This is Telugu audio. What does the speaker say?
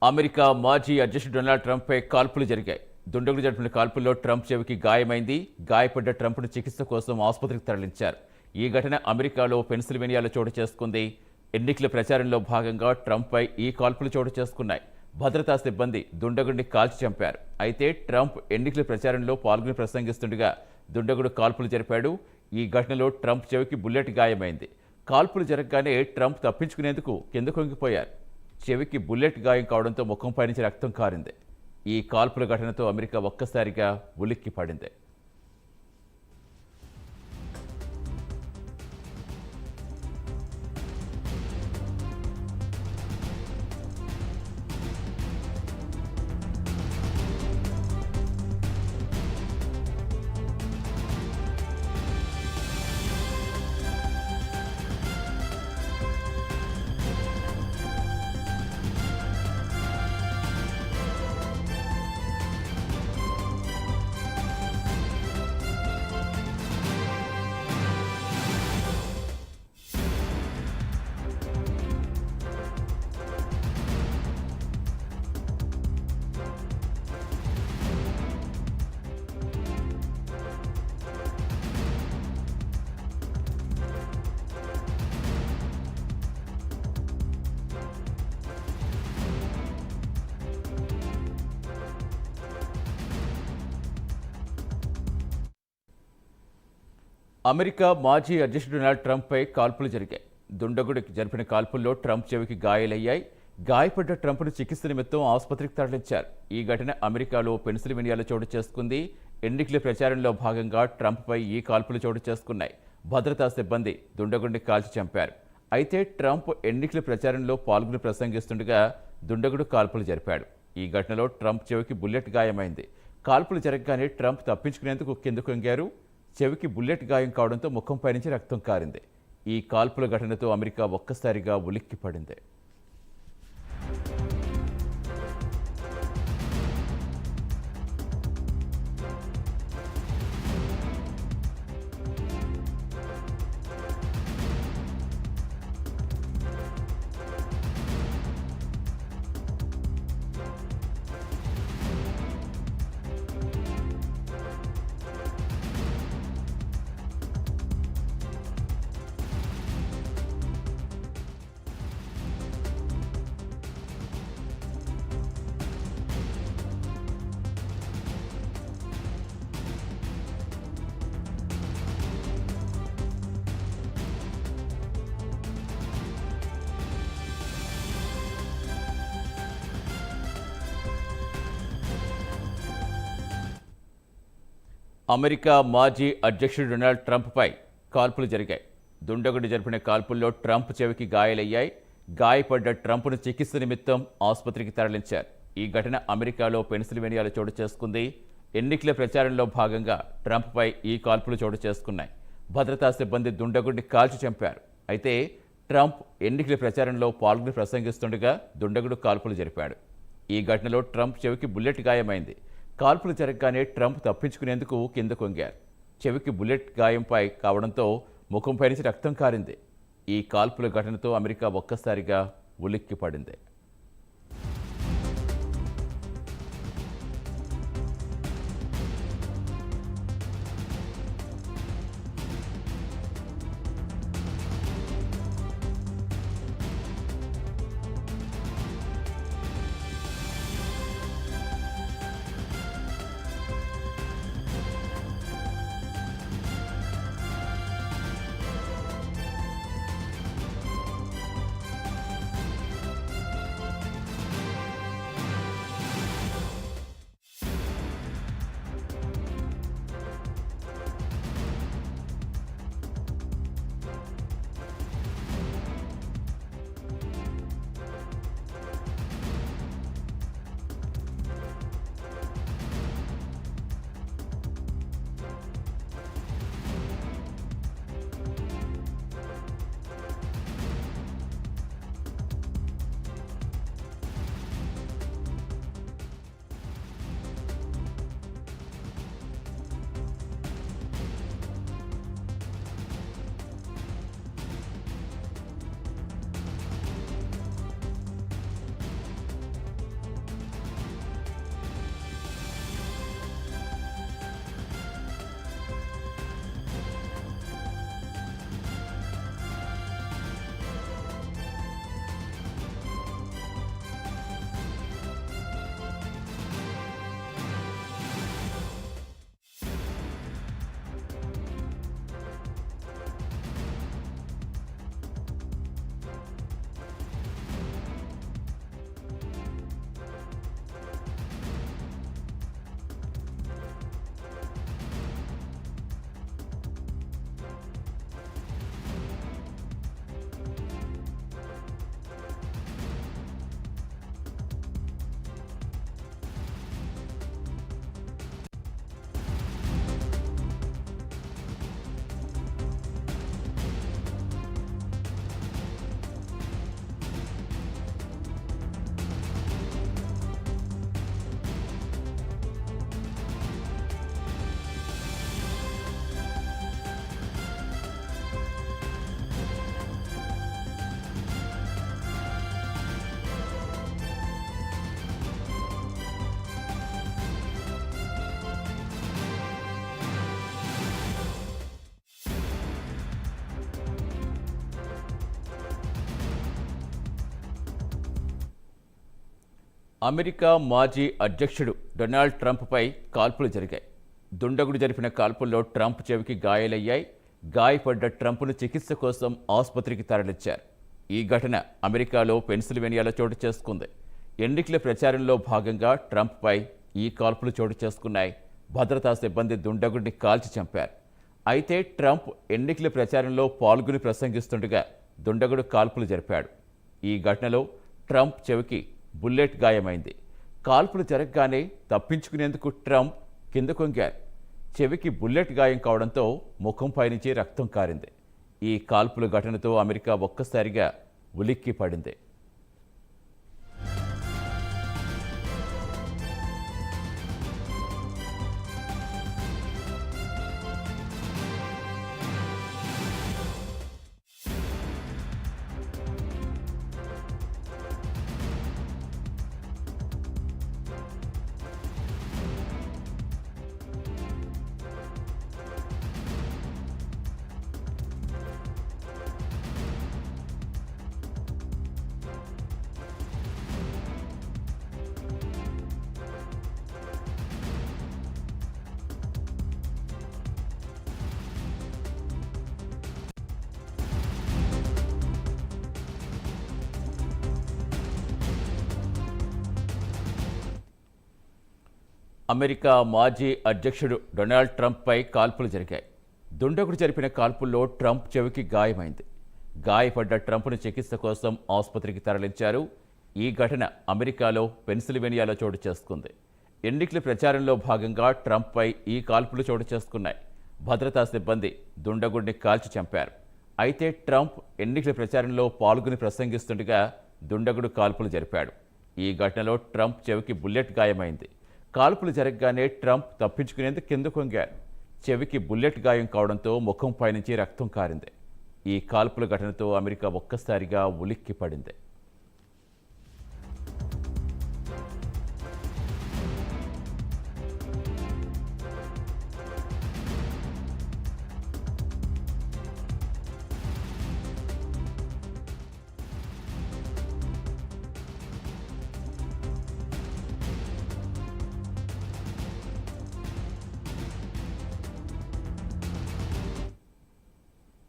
అమెరికా మాజీ అధ్యక్షుడు డొనాల్డ్ ట్రంప్పై కాల్పులు జరిగాయి. దుండగులు జరిపిన కాల్పుల్లో ట్రంప్ చెవికి గాయమైంది. గాయపడ్డ ట్రంప్ను చికిత్స కోసం ఆసుపత్రికి తరలించారు. ఈ ఘటన అమెరికాలో పెన్సిల్వేనియాలో చోటు చేసుకుంది. ఎన్నికల ప్రచారంలో భాగంగా ట్రంప్పై ఈ కాల్పులు చోటు చేసుకున్నాయి. భద్రతా సిబ్బంది దుండగుడిని కాల్చి చంపారు. అయితే ట్రంప్ ఎన్నికల ప్రచారంలో పాల్గొని ప్రసంగిస్తుండగా దుండగుడు కాల్పులు జరిపాడు. ఈ ఘటనలో ట్రంప్ చెవికి బుల్లెట్ గాయమైంది. కాల్పులు జరగగానే ట్రంప్ తప్పించుకునేందుకు కిందకు వంగిపోయారు. చెవికి బుల్లెట్ గాయం కావడంతో ముఖంపై నుంచి రక్తం కారింది. ఈ కాల్పుల ఘటనతో అమెరికా ఒక్కసారిగా ఉలిక్కి పడింది. అమెరికా మాజీ అధ్యక్షుడు డొనాల్డ్ ట్రంప్పై కాల్పులు జరిగాయి. దుండగుడికి జరిపిన కాల్పుల్లో ట్రంప్ చెవికి గాయాలయ్యాయి. గాయపడ్డ ట్రంప్ను చికిత్స నిమిత్తం ఆసుపత్రికి తరలించారు. ఈ ఘటన అమెరికాలో పెన్సిల్వేనియాలో చోటు చేసుకుంది. ఎన్నికల ప్రచారంలో భాగంగా ట్రంప్పై ఈ కాల్పులు చోటు చేసుకున్నాయి. భద్రతా సిబ్బంది దుండగుడిని కాల్చి చంపారు. అయితే ట్రంప్ ఎన్నికల ప్రచారంలో పాల్గొని ప్రసంగిస్తుండగా దుండగుడు కాల్పులు జరిపాడు. ఈ ఘటనలో ట్రంప్ చెవికి బుల్లెట్ గాయమైంది. కాల్పులు జరగగానే ట్రంప్ తప్పించుకునేందుకు కిందకు వంగారు. చెవికి బుల్లెట్ గాయం కావడంతో ముఖంపై నుంచి రక్తం కారింది. ఈ కాల్పుల ఘటనతో అమెరికా ఒక్కసారిగా ఉలిక్కి పడింది. అమెరికా మాజీ అధ్యక్షుడు డొనాల్డ్ ట్రంప్పై కాల్పులు జరిగాయి. దుండగుడు జరిపిన కాల్పుల్లో ట్రంప్ చెవికి గాయాలయ్యాయి. గాయపడ్డ ట్రంప్ను చికిత్స నిమిత్తం ఆసుపత్రికి తరలించారు. ఈ ఘటన అమెరికాలో పెన్సిల్వేనియాలో చోటు చేసుకుంది. ఎన్నికల ప్రచారంలో భాగంగా ట్రంప్పై ఈ కాల్పులు చోటు చేసుకున్నాయి. భద్రతా సిబ్బంది దుండగుడిని కాల్చి చంపారు. అయితే ట్రంప్ ఎన్నికల ప్రచారంలో పాల్గొని ప్రసంగిస్తుండగా దుండగుడు కాల్పులు జరిపాడు. ఈ ఘటనలో ట్రంప్ చెవికి బుల్లెట్ గాయమైంది. కాల్పులు జరగగానే ట్రంప్ తప్పించుకునేందుకు కిందకు వంగారు. చెవికి బుల్లెట్ గాయంపై కావడంతో ముఖంపై నుంచి రక్తం కారింది. ఈ కాల్పుల ఘటనతో అమెరికా ఒక్కసారిగా ఉలిక్కి పడింది. అమెరికా మాజీ అధ్యక్షుడు డొనాల్డ్ ట్రంప్పై కాల్పులు జరిగాయి. దుండగుడు జరిపిన కాల్పుల్లో ట్రంప్ చెవికి గాయాలయ్యాయి. గాయపడ్డ ట్రంప్ను చికిత్స కోసం ఆసుపత్రికి తరలించారు. ఈ ఘటన అమెరికాలో పెన్సిల్వేనియాలో చోటు చేసుకుంది. ఎన్నికల ప్రచారంలో భాగంగా ట్రంప్పై ఈ కాల్పులు చోటు చేసుకున్నాయి. భద్రతా సిబ్బంది దుండగుడిని కాల్చి చంపారు. అయితే ట్రంప్ ఎన్నికల ప్రచారంలో పాల్గొని ప్రసంగిస్తుండగా దుండగుడు కాల్పులు జరిపాడు. ఈ ఘటనలో ట్రంప్ చెవికి బుల్లెట్ గాయమైంది. కాల్పులు జరగగానే తప్పించుకునేందుకు ట్రంప్ కింద కొంగారు. చెవికి బుల్లెట్ గాయం కావడంతో ముఖంపై నుంచి రక్తం కారింది. ఈ కాల్పుల ఘటనతో అమెరికా ఒక్కసారిగా ఉలిక్కి పడింది. అమెరికా మాజీ అధ్యక్షుడు డొనాల్డ్ ట్రంప్పై కాల్పులు జరిగాయి. దుండగుడు జరిపిన కాల్పుల్లో ట్రంప్ చెవికి గాయమైంది. గాయపడ్డ ట్రంప్ను చికిత్స కోసం ఆసుపత్రికి తరలించారు. ఈ ఘటన అమెరికాలో పెన్సిల్వేనియాలో చోటు చేసుకుంది. ఎన్నికల ప్రచారంలో భాగంగా ట్రంప్పై ఈ కాల్పులు చోటు చేసుకున్నాయి. భద్రతా సిబ్బంది దుండగుడిని కాల్చి చంపారు. అయితే ట్రంప్ ఎన్నికల ప్రచారంలో పాల్గొని ప్రసంగిస్తుండగా దుండగుడు కాల్పులు జరిపాడు. ఈ ఘటనలో ట్రంప్ చెవికి బుల్లెట్ గాయమైంది. కాల్పులు జరగగానే ట్రంప్ తప్పించుకునేందుకు కింద కొంగారు. చెవికి బుల్లెట్ గాయం కావడంతో ముఖంపై నుంచి రక్తం కారింది. ఈ కాల్పుల ఘటనతో అమెరికా ఒక్కసారిగా ఉలిక్కి పడింది.